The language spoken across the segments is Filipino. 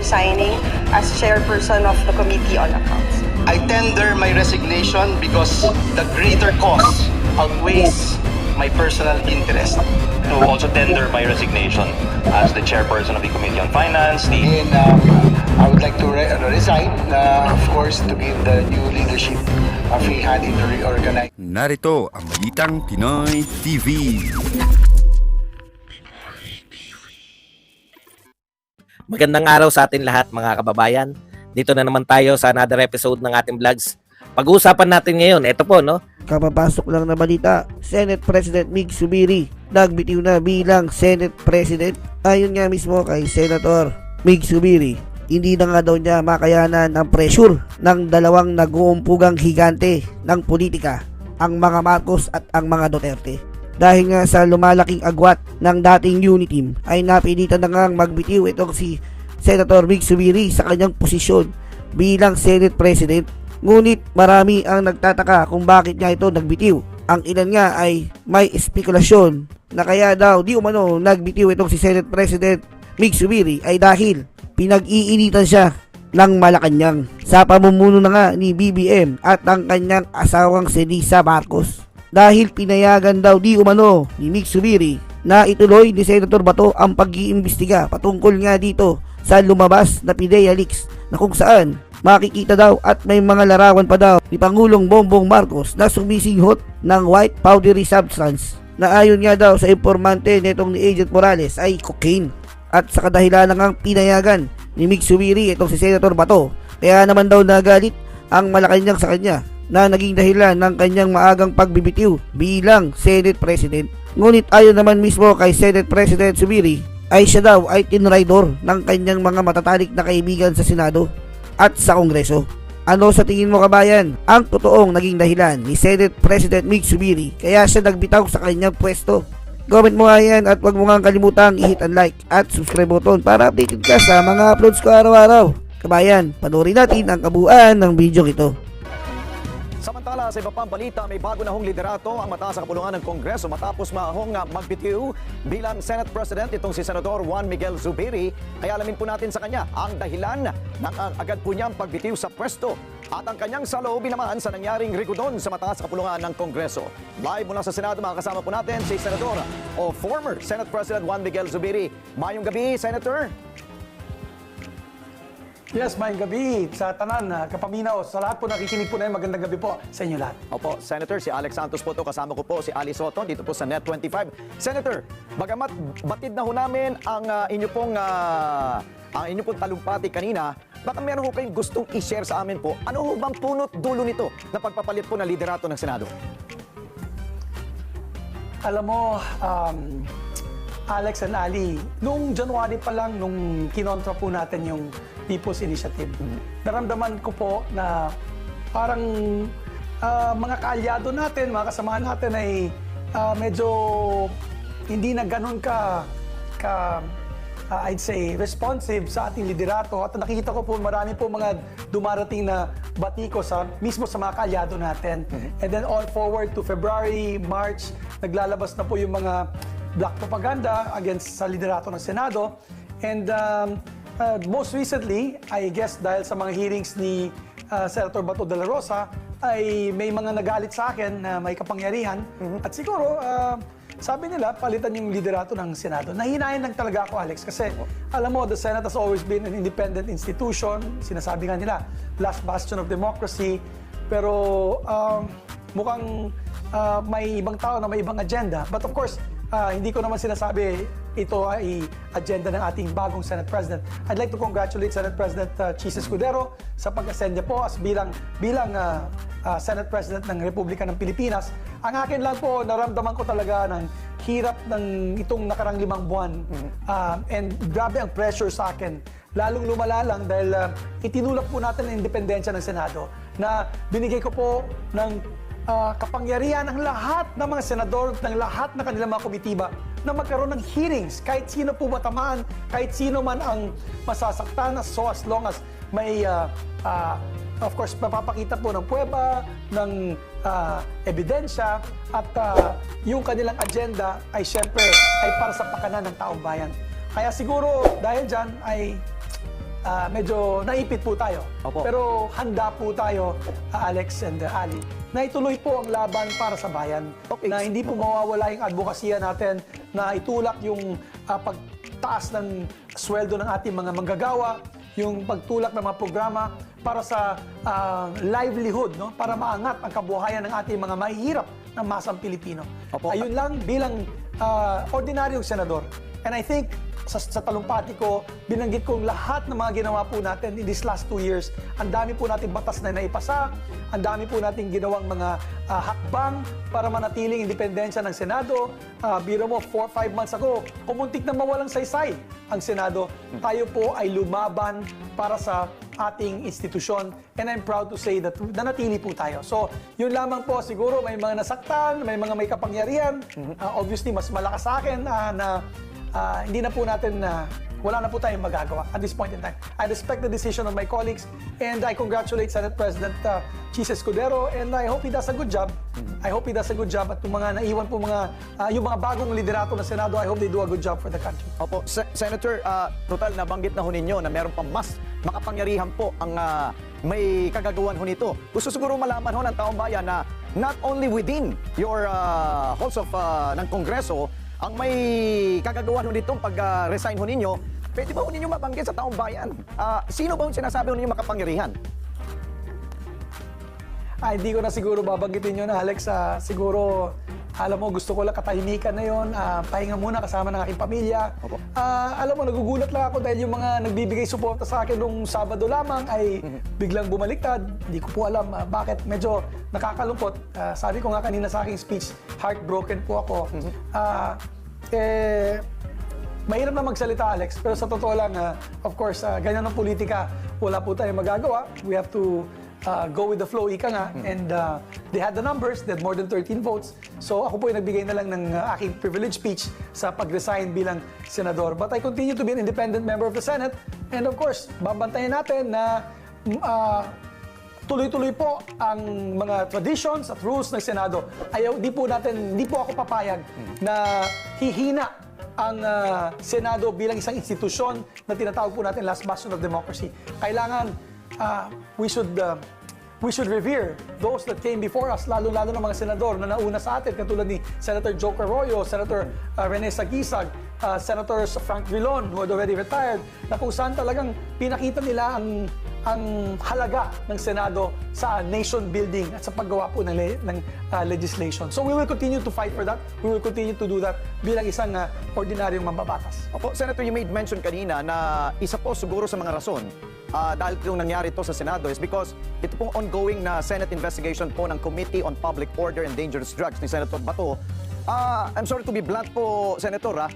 resigning as chairperson of the Committee on Accounts. I tender my resignation because the greater cause outweighs my personal interest. To also tender my resignation as the chairperson of the Committee on Finance. And I would like to resign, of course, to give the new leadership a free hand in reorganize. Narito ang Balitang Pinoy TV. Magandang araw sa atin lahat mga kababayan. Dito na naman tayo sa another episode ng ating vlogs. Pag-uusapan natin ngayon, ito po no. Kapapasok lang na balita, Senate President Mig Zubiri nagbitiw na bilang Senate President. Ayon nga mismo kay Senator Mig Zubiri, hindi na nga daw niya makayanan ang pressure ng dalawang nag-uumpugang higante ng politika, ang mga Marcos at ang mga Duterte. Dahil nga sa lumalaking agwat ng dating unity team ay napilitan na nga magbitiw itong si Senator Mig Zubiri sa kanyang posisyon bilang Senate President. Ngunit marami ang nagtataka kung bakit niya ito nagbitiw. Ang ilan nga ay may espekulasyon na kaya daw di umano nagbitiw itong si Senate President Mig Zubiri ay dahil pinag-iinitan siya ng Malacanang sa pamumuno na nga ni BBM at ang kanyang asawang si Lisa Marcos. Dahil pinayagan daw di umano ni Mig Zubiri na ituloy ni Senator Bato ang pag-iimbestiga patungkol nga dito sa lumabas na PIDEA leaks na kung saan makikita daw at may mga larawan pa daw ni Pangulong Bongbong Marcos na sumisinghot ng white powdery substance na ayon nga daw sa informante netong ni Agent Morales ay cocaine. At sa kadahilan ng pinayagan ni Mig Zubiri itong si Senator Bato, kaya naman daw nagalit ang Malacanang sa kanya na naging dahilan ng kanyang maagang pagbibitiw bilang Senate President. Ngunit ayon naman mismo kay Senate President Zubiri ay siya daw ay tinraidor ng kanyang mga matatalik na kaibigan sa Senado at sa Kongreso. Ano sa tingin mo kabayan ang totoong naging dahilan ni Senate President Mig Zubiri kaya siya nagbitaw sa kanyang pwesto? Comment mo nga yan at huwag mo nga kalimutang i-hit ang like at subscribe button para updated ka sa mga uploads ko araw-araw. Kabayan, panoorin natin ang kabuuan ng video ito. Samantala, sa iba pang balita, may bago na hong liderato ang mataas sa kapulungan ng Kongreso matapos maahong magbitiw bilang Senate President itong si Senador Juan Miguel Zubiri. Kaya alamin po natin sa kanya ang dahilan ng agad po niyang pagbitiw sa pwesto at ang kanyang saloobin naman sa nangyaring rigudon sa mataas sa kapulungan ng Kongreso. Live mula sa Senado, makakasama po natin si Senador o former Senate President Juan Miguel Zubiri. Mayong gabi, Senator. Yes, mayang gabi sa tanan, kapaminaw. Sa lahat po nakikinig po na yun, magandang gabi po sa inyo lahat. Opo, Senator, si Alex Santos po to. Kasama ko po si Ali Soto dito po sa Net25. Senator, bagamat batid na ho namin ang inyo pong talumpati kanina, baka meron ho kayong gustong i-share sa amin po. Ano ho bang punot dulo nito na pagpapalit po ng liderato ng Senado? Alam mo, Alex and Ali, noong January pa lang, nung kinontra po natin yung People's Initiative, naramdaman ko po na parang mga kaalyado natin, mga kasamahan natin ay medyo hindi na ganun I'd say, responsive sa ating liderato. At nakikita ko po marami po mga dumarating na batiko mismo sa mga kaalyado natin. And then all forward to February, March, naglalabas na po yung mga black propaganda against sa liderato ng Senado. And most recently, I guess dahil sa mga hearings ni Senator Bato de la Rosa, ay may mga nagalit sa akin na may kapangyarihan. At siguro, sabi nila, palitan yung liderato ng Senado. Nahinayan lang talaga ako, Alex, kasi alam mo, the Senate has always been an independent institution. Sinasabi nga nila, last bastion of democracy. Pero mukhang may ibang tao na may ibang agenda. But of course, hindi ko naman sinasabi ito ay agenda ng ating bagong Senate President. I'd like to congratulate Senate President Chis Escudero sa pag-ascend niya po as bilang Senate President ng Republika ng Pilipinas. Ang akin lang po, naramdaman ko talaga ng hirap ng itong nakarang 5 buwan. And grabe ang pressure sa akin. Lalong lumala lang dahil itinulak po natin ang independensya ng Senado na binigay ko po ng kapangyarihan ng lahat ng mga senador, ng lahat ng kanilang mga komitiba na magkaroon ng hearings. Kahit sino po matamaan, kahit sino man ang masasaktan, so as long as may, of course, mapapakita po ng pruweba, ng ebidensya, at yung kanilang agenda ay syempre ay para sa pakanan ng taong bayan. Kaya siguro dahil dyan ay medyo naipit po tayo. Opo. Pero handa po tayo, Alex and Ali, na ituloy po ang laban para sa bayan. Okay. Na hindi po mawawala yung advokasya natin, na itulak yung pagtaas ng sweldo ng ating mga manggagawa, yung pagtulak ng mga programa para sa livelihood, no? Para maangat ang kabuhayan ng ating mga mahihirap ng masang Pilipino. Opo. Ayun lang bilang ordinaryong senador. And I think sa talumpati ko, binanggit kong lahat ng mga ginawa po natin in these last 2 years. Ang dami po nating batas na naipasa, ang dami po nating ginawang mga hakbang para manatiling independensya ng Senado. Biro mo, 4-5 months ago, kumuntik na mawalang saysay ang Senado. Tayo po ay lumaban para sa ating institusyon, and I'm proud to say that nanatili po tayo. So, yun lamang po, siguro may mga nasaktan, may mga may kapangyarihan. Obviously, mas malakas sa akin na hindi na po natin, wala na po tayong magagawa at this point in time. I respect the decision of my colleagues, and I congratulate Senate President Chis Escudero, and I hope he does a good job. I hope he does a good job, at yung mga naiwan po yung mga bagong liderato ng Senado, I hope they do a good job for the country. Opo, Senator, total nabanggit na ho ninyo na meron pang mas makapangyarihan po ang may kagagawan ho nito. Gusto siguro malaman ho ng taong bayan na not only within your halls of ng Kongreso ang may kagagawan ho nitong pag-resign ho ninyo, pwede ba ho ninyo mabanggit sa taong bayan? Sino ba yung sinasabi ho ninyo makapangyarihan? Hindi ko na siguro babanggitin yun, Alex. Siguro, alam mo, gusto ko lang katahimikan na yun. Pahinga muna kasama ng aking pamilya. Alam mo, nagugulat lang ako dahil yung mga nagbibigay suporta sa akin nung Sabado lamang ay biglang bumaliktad. Hindi ko po alam bakit. Medyo nakakalungkot. Sabi ko nga kanina sa aking speech, heartbroken po ako. Mahirap na magsalita, Alex, pero sa totoo lang, of course, ganyan ang politika, wala po tayong magagawa. We have to go with the flow, ika nga. And they had the numbers, they had more than 13 votes. So ako po yung nagbigay na lang ng aking privilege speech sa pag-resign bilang senador. But I continue to be an independent member of the Senate. And of course, babantayan natin na tuloy-tuloy po ang mga traditions at rules ng Senado. Di po ako papayag na hihina ang Senado bilang isang institusyon na tinatawag po natin last bastion of democracy. Kailangan we should revere those that came before us, lalo-lalo ng mga senador na nauna sa atin, katulad ni Senator Joe Carroyo, Senator Rene Saguisag, Senator Frank Drilon, who had already retired, na kung saan talagang pinakita nila ang halaga ng Senado sa nation building at sa paggawa po ng legislation. So we will continue to fight for that. We will continue to do that bilang isang ordinaryong mambabatas. Opo, Senator, you made mention kanina na isa po siguro sa mga rason dahil itong nangyari ito sa Senado is because ito pong ongoing na Senate investigation po ng Committee on Public Order and Dangerous Drugs ni Senator Bato. I'm sorry to be blunt po, Senator,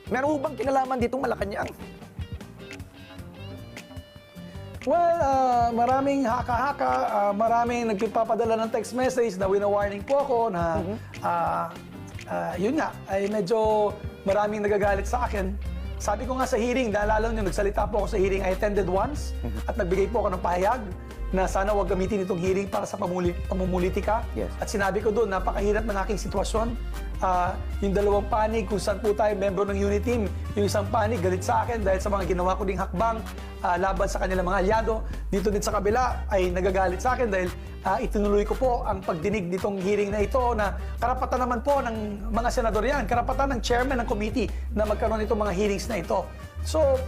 meron bang kinalaman ditong Malacanang? Well, maraming haka-haka, maraming nagpapadala ng text message na wina-warning po ako na yun nga, ay medyo maraming nagagalit sa akin. Sabi ko nga sa hearing, naalala nyo, nagsalita po ako sa hearing, I attended once at nagbigay po ako ng pahayag na sana huwag gamitin itong hearing para sa pamumulitika. Yes. At sinabi ko doon, napakahirap ng aking sitwasyon. Yung dalawang panig, kung saan po tayo membro ng unit team, yung isang panig galit sa akin dahil sa mga ginawa ko ding hakbang laban sa kanilang mga alyado. Dito din sa kabila ay nagagalit sa akin dahil itinuloy ko po ang pagdinig nitong hearing na ito na karapatan naman po ng mga senador yan, karapatan ng chairman ng committee na magkaroon itong mga hearings na ito. So,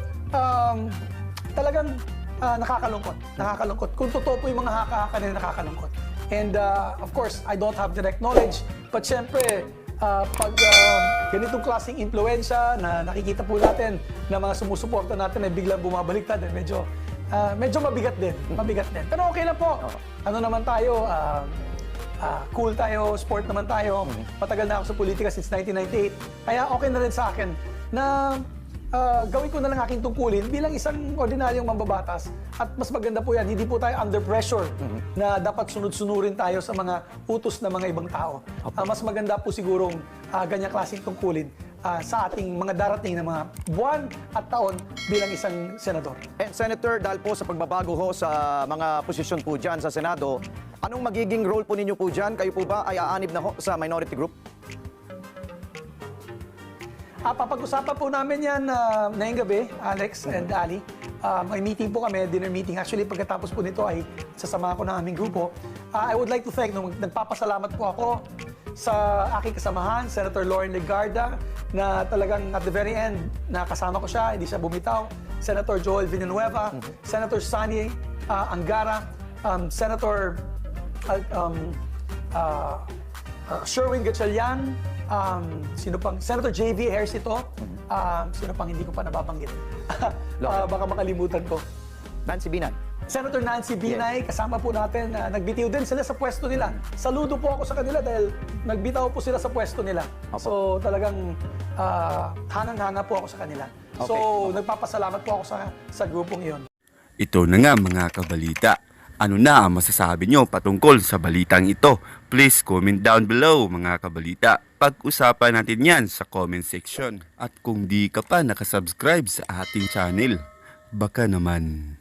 talagang nakakalungkot. Nakakalungkot. Kung totoo po yung mga haka-haka na nakakalungkot. And of course, I don't have direct knowledge. But syempre, pag ganitong klaseng influensya na nakikita po natin na mga sumusuporta natin ay biglang bumabaliktad, medyo mabigat din. Mabigat din. Pero okay lang po. Ano naman tayo, cool tayo, sport naman tayo. Matagal na ako sa politika since 1998. Kaya okay na rin sa akin na gawin ko na lang aking tungkulin bilang isang ordinaryong mambabatas. At mas maganda po yan, hindi po tayo under pressure na dapat sunod-sunurin tayo sa mga utos ng mga ibang tao. Mas maganda po sigurong ganyang klaseng tungkulin sa ating mga darating na mga buwan at taon bilang isang senador. And Senator, dahil po sa pagbabago ho sa mga posisyon po dyan sa Senado, anong magiging role po ninyo po dyan? Kayo po ba ay aanib na ho sa minority group? Papag-usapan po namin yan ngayong gabi, Alex and Ali. may meeting po kami, dinner meeting. Actually, pagkatapos po nito ay sasama ko ng aming grupo. I would like to thank, nagpapasalamat po ako sa aking kasamahan, Senator Lauren Legarda, na talagang at the very end, nakasama ko siya, hindi siya bumitaw. Senator Joel Villanueva, Senator Sani Angara, Senator Sherwin Gatchalian, sino pang, Senator J.V. Ejercito, sino pang hindi ko pa nababanggit. Baka makalimutan ko. Nancy Binay. Senator Nancy Binay, kasama po natin, nagbitiw din sila sa pwesto nila. Saludo po ako sa kanila dahil nagbitaw po sila sa pwesto nila. So talagang hanang-hanga po ako sa kanila. So nagpapasalamat po ako sa grupong iyon. Ito na nga mga kabalita. Ano na ang masasabi nyo patungkol sa balitang ito? Please comment down below mga kabalita. Pag-usapan natin yan sa comment section. At kung di ka pa nakasubscribe sa ating channel, baka naman